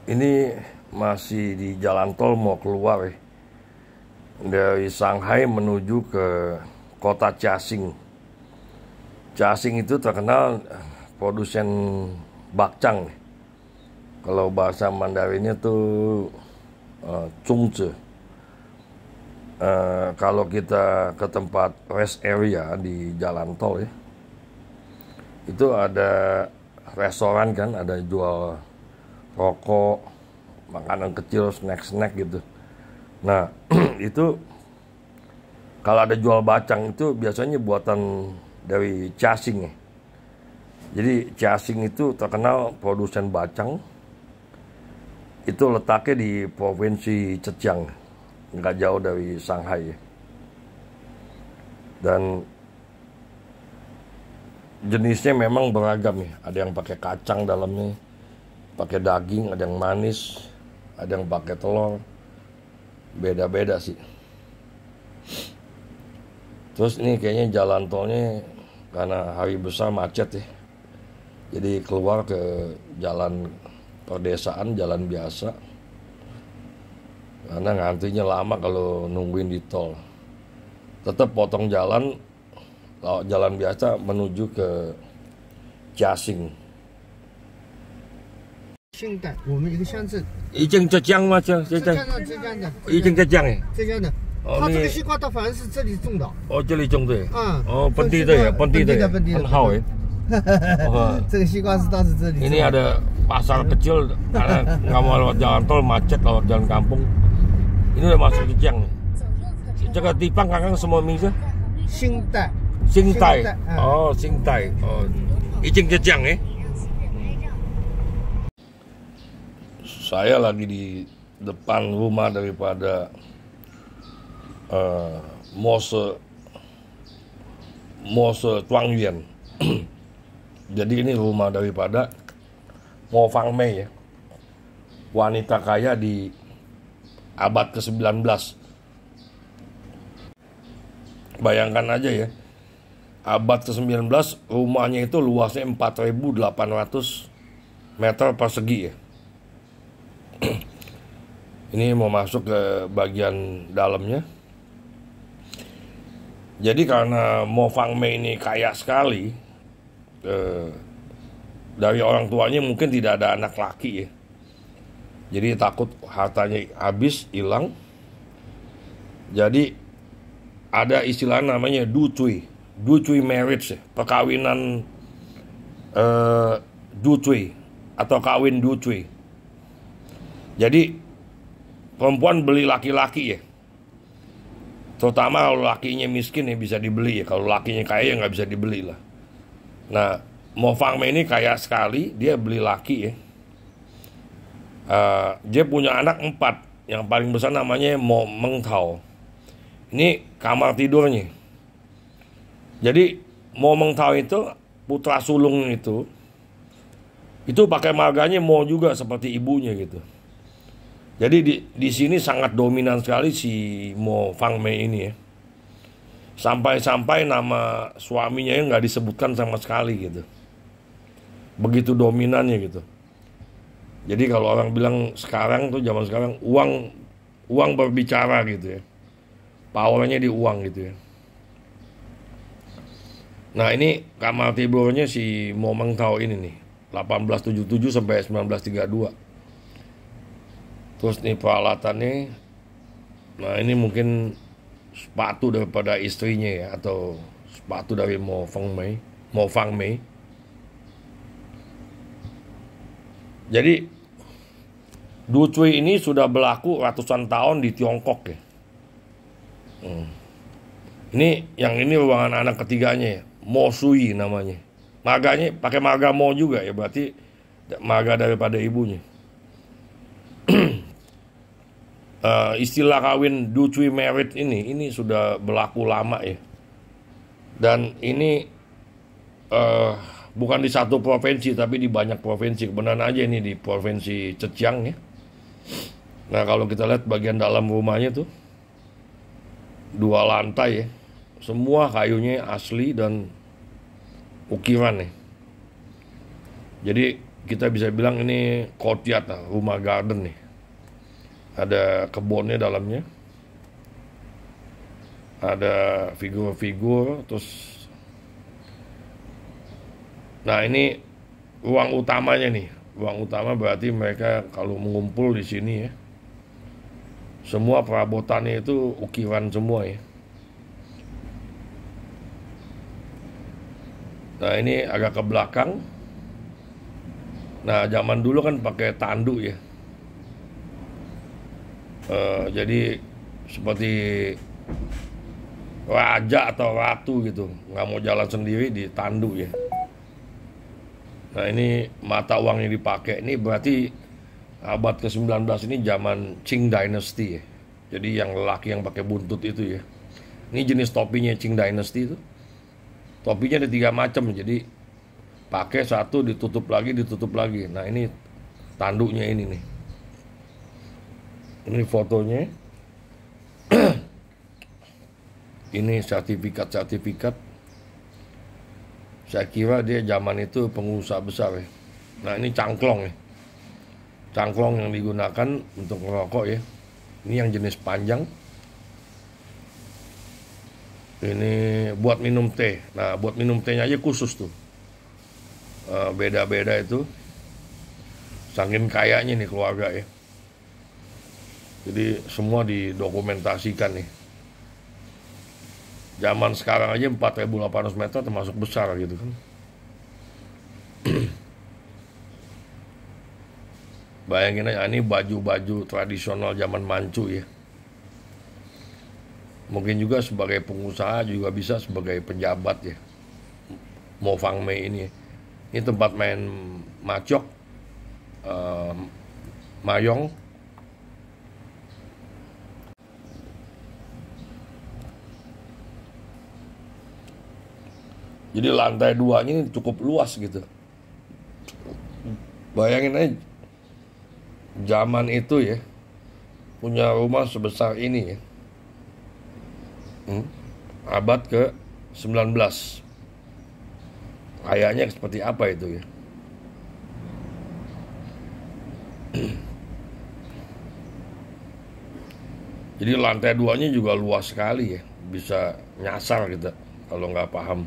Ini masih di jalan tol mau keluar ya. Dari Shanghai menuju ke kota Jiaxing. Jiaxing itu terkenal produsen bakcang. Kalau bahasa Mandarinnya tuh Zhongzi. Kalau kita ke tempat rest area di jalan tol ya, itu ada restoran kan, ada jual rokok, makanan kecil, snack-snack gitu. Nah, itu kalau ada jual bacang itu biasanya buatan dari Jiaxing ya. Jadi Jiaxing itu terkenal produsen bacang. Itu letaknya di provinsi Zhejiang, nggak jauh dari Shanghai ya. Dan jenisnya memang beragam ya. Ada yang pakai kacang dalamnya, pakai daging, ada yang manis, ada yang pakai telur. Beda-beda sih. Terus ini kayaknya jalan tolnya karena hari besar macet ya. Jadi keluar ke jalan perdesaan, jalan biasa. Karena ngantrinya lama kalau nungguin di tol. Tetap potong jalan, jalan biasa menuju ke Jiaxing. 清代，我们一个乡镇，已经浙江吗？现浙在江的，浙江的，已经浙江哎。浙江的。哦它这个你西瓜它反正是这里种的，哦，这里种的。哦，这个本地的呀，西瓜本地的呀，本地的很好哎。哦这个西瓜是当时这里种的。 Ini ada pasar kecil karena nggak mau lewat jalan tol, macet lewat jalan kampung. Ini udah masuk Zhejiang nih. Jaga Tipang kakang semua minggu. 新代， Xingtai. 新代 Oh, Xingtai. Oh, Ijing Zhejiang ya. Saya lagi di depan rumah daripada Mose Tuangyuan. Jadi ini rumah daripada Mo Fangmei ya, wanita kaya di abad ke-19. Bayangkan aja ya, abad ke-19 rumahnya itu luasnya 4.800 meter persegi ya. Ini mau masuk ke bagian dalamnya. Jadi karena Mo Fangmei ini kaya sekali, dari orang tuanya mungkin tidak ada anak laki ya. Jadi takut hartanya habis, hilang. Jadi ada istilah namanya Du Cui marriage ya, perkawinan Du Cui atau kawin Du Cui. Jadi perempuan beli laki-laki ya. Terutama kalau lakinya miskin ya bisa dibeli ya. Kalau lakinya kaya ya nggak bisa dibeli lah. Nah, Mo Fangmei ini kaya sekali, dia beli laki ya. Dia punya anak 4. Yang paling besar namanya Mo Mengtao. Ini kamar tidurnya. Jadi Mo Mengtao itu putra sulung itu pakai marganya Mo juga seperti ibunya gitu. Jadi di sini sangat dominan sekali si Mo Fangmei ini ya. Sampai-sampai nama suaminya nggak disebutkan sama sekali gitu. Begitu dominannya gitu. Jadi kalau orang bilang sekarang tuh, zaman sekarang, uang berbicara gitu ya. Powernya di uang gitu ya. Nah ini kamar tidurnya si Mo Mengtao ini nih, 1877 sampai 1932. Terus nih peralatannya, nah ini mungkin sepatu daripada istrinya ya, atau sepatu dari Mo Fangmei. Jadi Du Cui ini sudah berlaku ratusan tahun di Tiongkok ya. Ini ruangan anak ketiganya ya, Mo Sui namanya. Marganya pakai marga Mo juga ya, berarti marga daripada ibunya. Istilah kawin Du Cui marriage ini sudah berlaku lama ya. Dan ini bukan di satu provinsi tapi di banyak provinsi. Kebenaran aja ini di provinsi Zhejiang ya. Nah kalau kita lihat bagian dalam rumahnya tuh 2 lantai ya. Semua kayunya asli dan ukiran ya. Jadi kita bisa bilang ini courtyard, rumah garden nih. Ada kebunnya dalamnya. Ada figur-figur, terus nah ini ruang utamanya nih. Ruang utama berarti mereka kalau mengumpul di sini ya. Semua perabotannya itu ukiran semua ya. Nah ini agak ke belakang. Nah zaman dulu kan pakai tanduk ya. Jadi seperti raja atau ratu gitu, nggak mau jalan sendiri di tanduk ya. Nah ini mata uang yang dipakai ini berarti abad ke-19 ini zaman Qing Dynasty ya. Jadi yang lelaki yang pakai buntut itu ya. Ini jenis topinya Qing Dynasty itu. Topinya ada 3 macam, jadi pakai satu ditutup lagi. Nah ini tanduknya ini nih. Ini fotonya. Ini sertifikat. Saya kira dia zaman itu pengusaha besar ya. Nah ini cangklong ya. Cangklong yang digunakan untuk merokok ya. Ini yang jenis panjang. Ini buat minum teh. Nah buat minum tehnya aja khusus tuh. Beda-beda itu. Saking kayanya nih keluarga ya. Jadi semua didokumentasikan nih. Zaman sekarang aja 4.800 meter termasuk besar gitu kan. Bayangin aja, ini baju-baju tradisional zaman Manchu ya. Mungkin juga sebagai pengusaha, juga bisa sebagai pejabat ya. Mo Fang Mei ini. Ini tempat main macok, mayong. Jadi lantai 2-nya ini cukup luas gitu. Bayangin aja, zaman itu ya, punya rumah sebesar ini ya. Abad ke-19. Kayaknya seperti apa itu ya. Jadi lantai 2-nya juga luas sekali ya. Bisa nyasar gitu kalau nggak paham.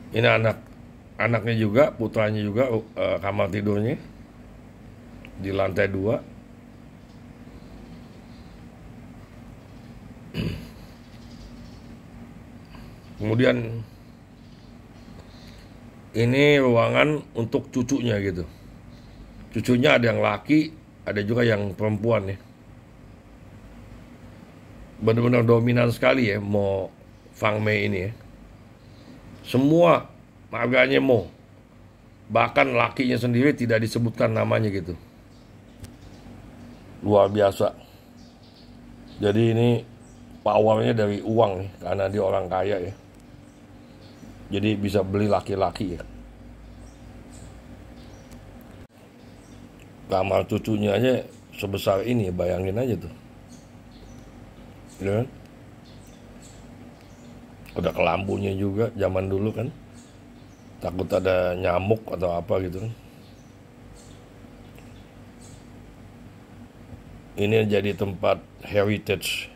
Ini anaknya juga, putranya juga, kamar tidurnya di lantai 2. Kemudian ini ruangan untuk cucunya gitu. Cucunya ada yang laki, ada juga yang perempuan ya. Benar-benar dominan sekali ya Mo Fang Mei ini ya. Semua marganya Mo. Bahkan lakinya sendiri tidak disebutkan namanya gitu. Luar biasa. Jadi ini powernya dari uang nih, karena dia orang kaya ya. Jadi bisa beli laki-laki ya. Kamar cucunya aja sebesar ini, bayangin aja tuh. Ya kan? Ada kelambunya juga zaman dulu kan. Takut ada nyamuk atau apa gitu kan. Ini jadi tempat heritage